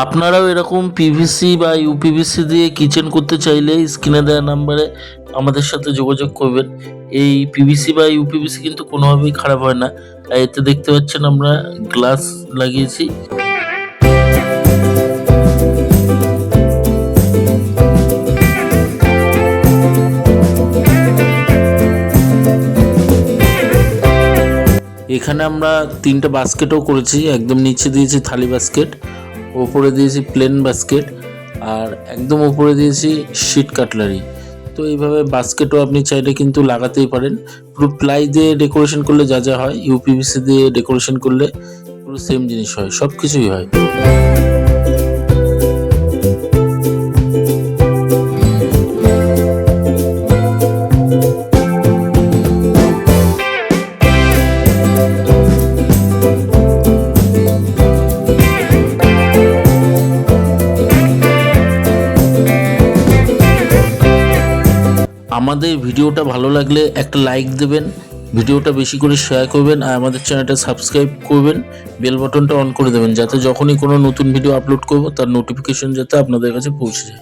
আপনারাও এরকম পিভিসি বা ইউপিভিসি দিয়ে কিচেন করতে চাইলে স্ক্রিনে দেওয়া নাম্বারে আমাদের সাথে যোগাযোগ করবেন। এই পিভিসি বা ইউপিভিসি কিন্তু কোনোভাবেই খারাপ হয় না। আর এতে দেখতে পাচ্ছেন আমরা গ্লাস লাগিয়েছি। এখানে আমরা 3টে বাস্কেটও করেছি। একদম নিচে দিয়েছি থালি বাস্কেট, ওপরে দিয়েছি প্লেন বাস্কেট, আর একদম ওপরে দিয়েছি শিট কাটলারি। তো এইভাবে বাস্কেটও আপনি চাইলে কিন্তু লাগাতেই পারেন। পুরো প্লাই দিয়ে ডেকোরেশন করলে যা যা হয়, ইউপিভিসি দিয়ে ডেকোরেশন করলে পুরো সেম জিনিস হয়, সব কিছুই হয়। আমাদের ভিডিওটা ভালো লাগলে একটা লাইক দেবেন, ভিডিওটা বেশি করে শেয়ার করবেন, আর আমাদের চ্যানেলটা সাবস্ক্রাইব করবেন, বেল বাটনটা অন করে দেবেন, যাতে যখনই কোনো নতুন ভিডিও আপলোড করব তার নোটিফিকেশন যাতে আপনাদের কাছে পৌঁছে যায়।